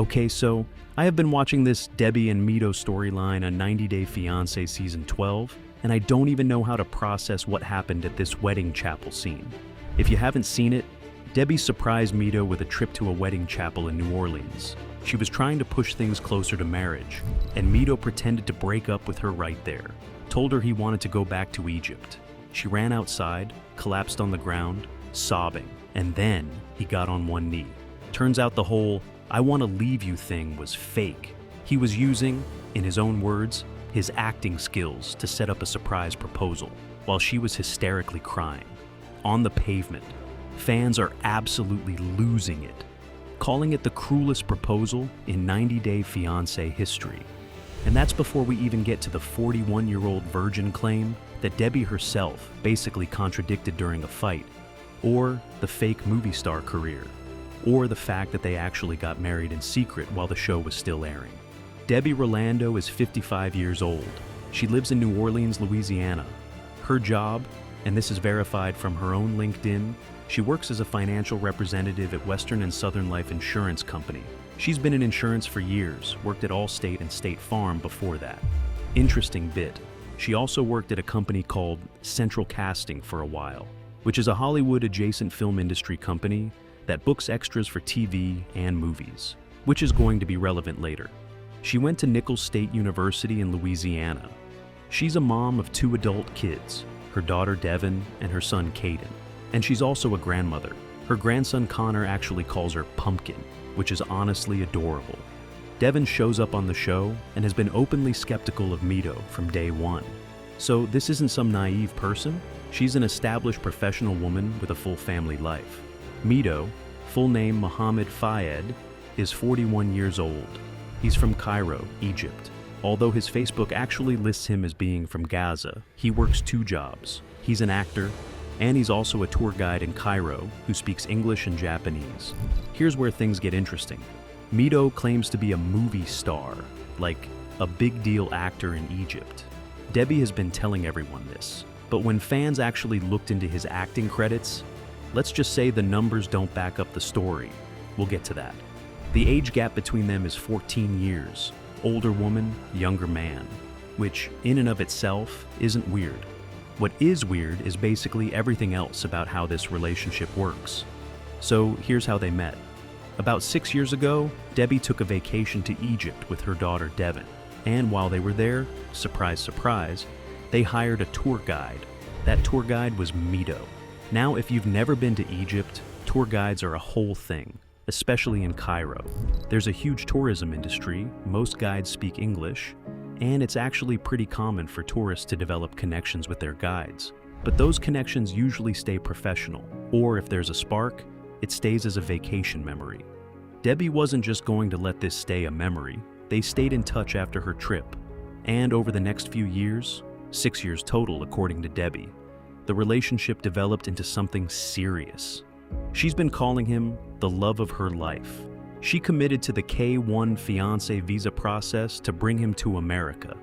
Okay, so I have been watching this Debby and Mido storyline on 90 Day Fiancé Season 12, and I don't even know how to process what happened at this wedding chapel scene. If you haven't seen it, Debby surprised Mido with a trip to a wedding chapel in New Orleans. She was trying to push things closer to marriage, and Mido pretended to break up with her right there, told her he wanted to go back to Egypt. She ran outside, collapsed on the ground, sobbing, and then he got on one knee. Turns out the whole "I want to leave you" thing was fake. He was using, in his own words, his acting skills to set up a surprise proposal, while she was hysterically crying. On the pavement, fans are absolutely losing it, calling it the cruelest proposal in 90 Day Fiancé history. And that's before we even get to the 41-year-old virgin claim that Debby herself basically contradicted during a fight, or the fake movie star career, or the fact that they actually got married in secret while the show was still airing. Debby Rolando is 55 years old. She lives in New Orleans, Louisiana. Her job, and this is verified from her own LinkedIn, she works as a financial representative at Western and Southern Life Insurance Company. She's been in insurance for years, worked at Allstate and State Farm before that. Interesting bit, she also worked at a company called Central Casting for a while, which is a Hollywood-adjacent film industry company that books extras for TV and movies, which is going to be relevant later. She went to Nicholls State University in Louisiana. She's a mom of 2 adult kids, her daughter Devin and her son Caden, and she's also a grandmother. Her grandson Connor actually calls her Pumpkin, which is honestly adorable. Devin shows up on the show and has been openly skeptical of Mido from day one. So this isn't some naive person, she's an established professional woman with a full family life. Mido, full name Mido Fayed, is 41 years old. He's from Cairo, Egypt. Although his Facebook actually lists him as being from Gaza, he works 2 jobs. He's an actor, and he's also a tour guide in Cairo who speaks English and Japanese. Here's where things get interesting. Mido claims to be a movie star, like a big deal actor in Egypt. Debby has been telling everyone this, but when fans actually looked into his acting credits, let's just say the numbers don't back up the story. We'll get to that. The age gap between them is 14 years. Older woman, younger man, which in and of itself isn't weird. What is weird is basically everything else about how this relationship works. So here's how they met. About 6 years ago, Debby took a vacation to Egypt with her daughter Devin. And while they were there, surprise, surprise, they hired a tour guide. That tour guide was Mido. Now, if you've never been to Egypt, tour guides are a whole thing, especially in Cairo. There's a huge tourism industry, most guides speak English, and it's actually pretty common for tourists to develop connections with their guides. But those connections usually stay professional, or if there's a spark, it stays as a vacation memory. Debby wasn't just going to let this stay a memory, they stayed in touch after her trip. And over the next few years, 6 years total according to Debby, the relationship developed into something serious. She's been calling him the love of her life. She committed to the K-1 Fiancé visa process to bring him to America.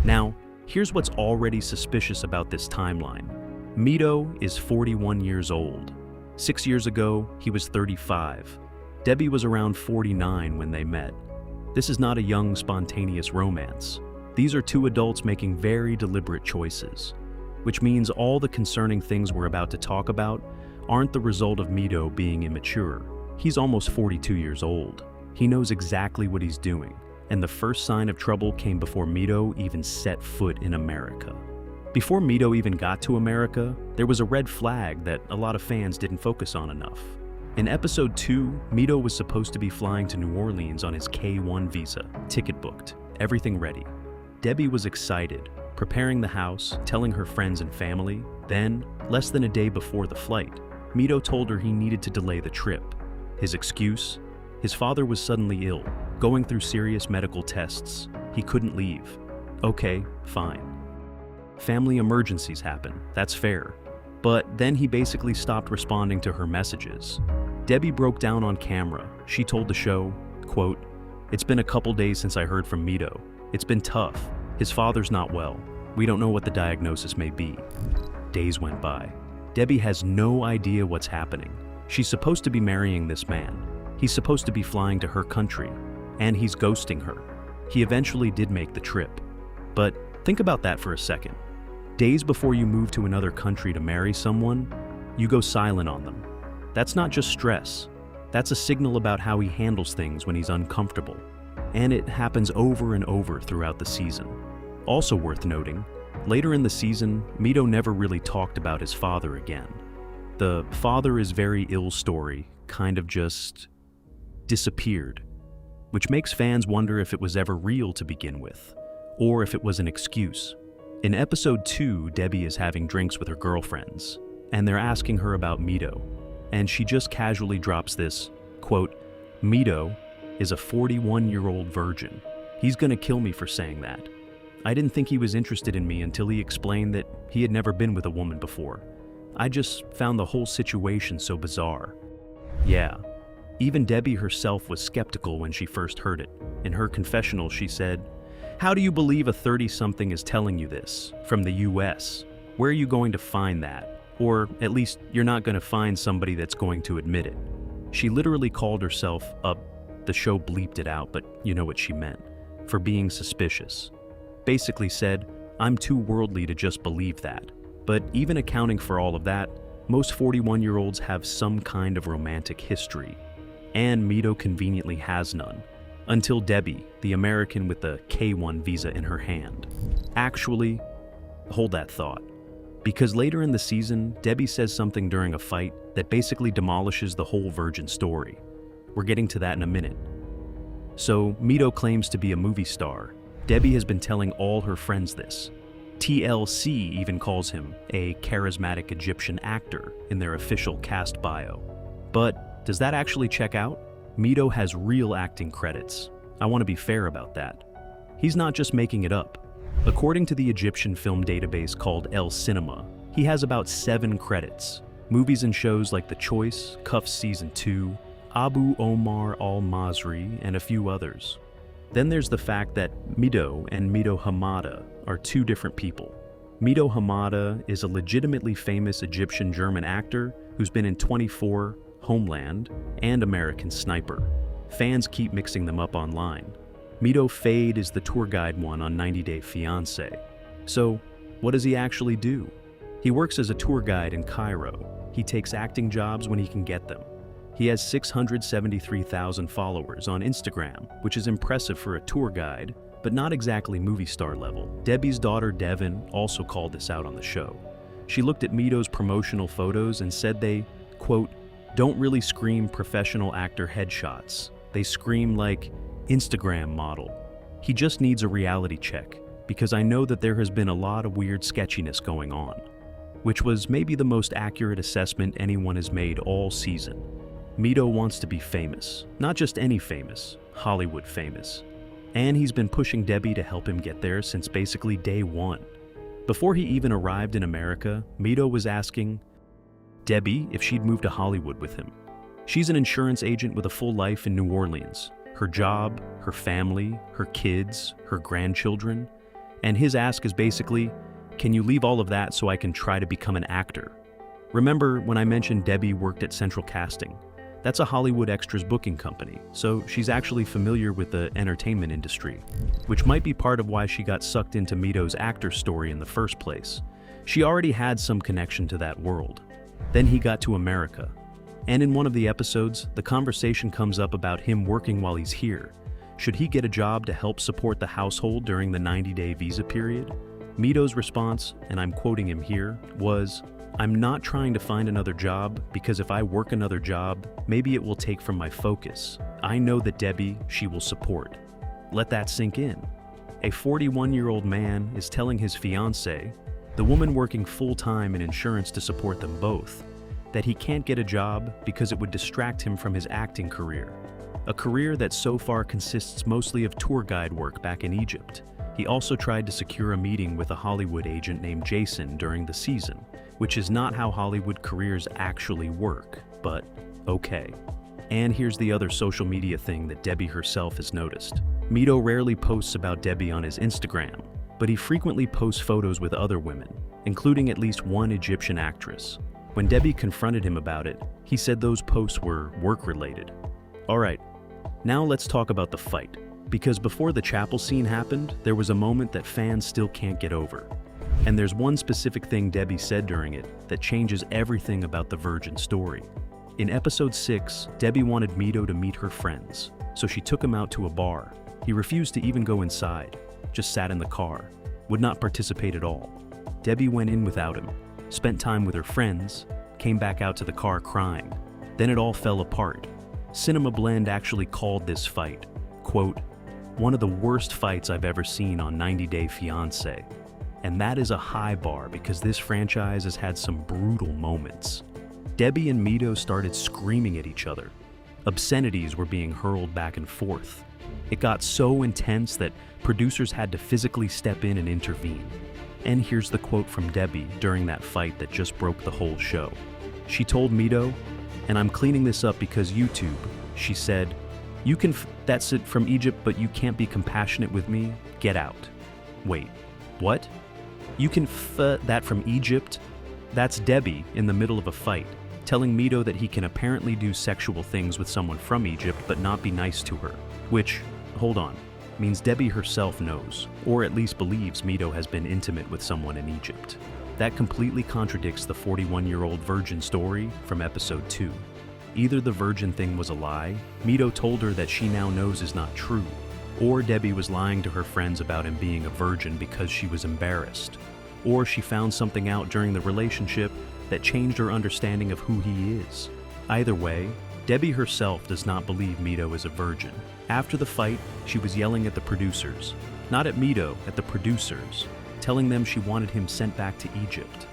Now, here's what's already suspicious about this timeline. Mido is 41 years old. 6 years ago, he was 35. Debby was around 49 when they met. This is not a young, spontaneous romance. These are 2 adults making very deliberate choices, which means all the concerning things we're about to talk about aren't the result of Mido being immature. He's almost 42 years old. He knows exactly what he's doing, and the first sign of trouble came before Mido even set foot in America. Before Mido even got to America, there was a red flag that a lot of fans didn't focus on enough. In episode 2, Mido was supposed to be flying to New Orleans on his K-1 visa, ticket booked, everything ready. Debby was excited, preparing the house, telling her friends and family. Then, less than a day before the flight, Mido told her he needed to delay the trip. His excuse? His father was suddenly ill, going through serious medical tests. He couldn't leave. Okay, fine. Family emergencies happen, that's fair. But then he basically stopped responding to her messages. Debby broke down on camera. She told the show, quote, "It's been a couple days since I heard from Mido. It's been tough. His father's not well. We don't know what the diagnosis may be." Days went by. Debby has no idea what's happening. She's supposed to be marrying this man. He's supposed to be flying to her country. and he's ghosting her. He eventually did make the trip. But think about that for a second. Days before you move to another country to marry someone, you go silent on them. That's not just stress. That's a signal about how he handles things when he's uncomfortable. And it happens over and over throughout the season. Also worth noting, later in the season, Mido never really talked about his father again. The father is very ill story kind of just disappeared, which makes fans wonder if it was ever real to begin with, or if it was an excuse. In episode 2, Debby is having drinks with her girlfriends, and they're asking her about Mido, and she just casually drops this, quote, "Mido is a 41-year-old virgin. He's gonna kill me for saying that. I didn't think he was interested in me until he explained that he had never been with a woman before. I just found the whole situation so bizarre." Yeah, even Debby herself was skeptical when she first heard it. In her confessional, she said, "How do you believe a 30-something is telling you this? From the US? Where are you going to find that? Or at least you're not going to find somebody that's going to admit it." She literally called herself the show bleeped it out, but you know what she meant, for being suspicious. Basically said, "I'm too worldly to just believe that." But even accounting for all of that, most 41-year-olds have some kind of romantic history. And Mido conveniently has none. Until Debby, the American with the K-1 visa in her hand. Actually, hold that thought. Because later in the season, Debby says something during a fight that basically demolishes the whole virgin story. We're getting to that in a minute. So, Mido claims to be a movie star. Debby has been telling all her friends this. TLC even calls him a charismatic Egyptian actor in their official cast bio. But does that actually check out? Mido has real acting credits. I want to be fair about that. He's not just making it up. According to the Egyptian film database called El Cinema, he has about 7 credits. Movies and shows like The Choice, Cuffs Season 2, Abu Omar Al-Masri, and a few others. Then there's the fact that Mido and Mido Hamada are 2 different people. Mido Hamada is a legitimately famous Egyptian-German actor who's been in 24, Homeland, and American Sniper. Fans keep mixing them up online. Mido Fayed is the tour guide one on 90 Day Fiancé. So, what does he actually do? He works as a tour guide in Cairo. He takes acting jobs when he can get them. He has 673,000 followers on Instagram, which is impressive for a tour guide, but not exactly movie star level. Debby's daughter Devin also called this out on the show. She looked at Mido's promotional photos and said they, quote, "don't really scream professional actor headshots. They scream like Instagram model. He just needs a reality check, because I know that there has been a lot of weird sketchiness going on," which was maybe the most accurate assessment anyone has made all season. Mido wants to be famous, not just any famous, Hollywood famous. And he's been pushing Debby to help him get there since basically day one. Before he even arrived in America, Mido was asking Debby if she'd move to Hollywood with him. She's an insurance agent with a full life in New Orleans. Her job, her family, her kids, her grandchildren. And his ask is basically, can you leave all of that so I can try to become an actor? Remember when I mentioned Debby worked at Central Casting? That's a Hollywood extras booking company, so she's actually familiar with the entertainment industry, which might be part of why she got sucked into Mido's actor story in the first place. She already had some connection to that world. Then he got to America. And in one of the episodes, the conversation comes up about him working while he's here. Should he get a job to help support the household during the 90-day visa period? Mido's response, and I'm quoting him here, was, "I'm not trying to find another job because if I work another job, maybe it will take from my focus. I know that Debby, she will support." Let that sink in. A 41-year-old man is telling his fiancée, the woman working full-time in insurance to support them both, that he can't get a job because it would distract him from his acting career. A career that so far consists mostly of tour guide work back in Egypt. He also tried to secure a meeting with a Hollywood agent named Jason during the season, which is not how Hollywood careers actually work, but okay. And here's the other social media thing that Debby herself has noticed. Mido rarely posts about Debby on his Instagram, but he frequently posts photos with other women, including at least one Egyptian actress. When Debby confronted him about it, he said those posts were work-related. Alright, Now let's talk about the fight, because before the chapel scene happened, there was a moment that fans still can't get over. And there's one specific thing Debby said during it that changes everything about the virgin story. In episode 6, Debby wanted Mido to meet her friends, so she took him out to a bar. He refused to even go inside, just sat in the car, would not participate at all. Debby went in without him, spent time with her friends, came back out to the car crying. Then it all fell apart. Cinema Blend actually called this fight, quote, "one of the worst fights I've ever seen on 90 Day Fiancé." And that is a high bar because this franchise has had some brutal moments. Debby and Mido started screaming at each other. Obscenities were being hurled back and forth. It got so intense that producers had to physically step in and intervene. And here's the quote from Debby during that fight that just broke the whole show. She told Mido, "And I'm cleaning this up because YouTube," she said, "You can that's it from Egypt, but you can't be compassionate with me? Get out." Wait, what? You can that from Egypt? That's Debby in the middle of a fight, telling Mido that he can apparently do sexual things with someone from Egypt but not be nice to her. Which, hold on, means Debby herself knows, or at least believes Mido has been intimate with someone in Egypt. That completely contradicts the 41-year-old virgin story from episode 2. Either the virgin thing was a lie, Mido told her that she now knows is not true, or Debby was lying to her friends about him being a virgin because she was embarrassed, or she found something out during the relationship that changed her understanding of who he is. Either way, Debby herself does not believe Mido is a virgin. After the fight, she was yelling at the producers, not at Mido, at the producers, telling them she wanted him sent back to Egypt.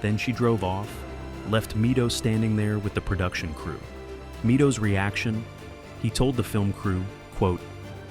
Then she drove off, left Mido standing there with the production crew. Mido's reaction? He told the film crew, quote,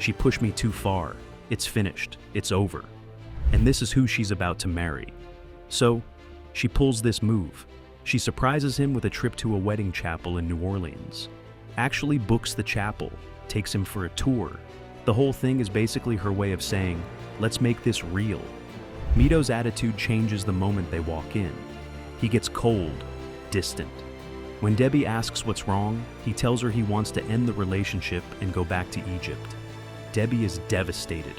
"She pushed me too far. It's finished. It's over. And this is who she's about to marry." So, she pulls this move. She surprises him with a trip to a wedding chapel in New Orleans. Actually books the chapel, takes him for a tour. The whole thing is basically her way of saying, "Let's make this real." Mido's attitude changes the moment they walk in. He gets cold, distant. When Debby asks what's wrong, he tells her he wants to end the relationship and go back to Egypt. Debby is devastated.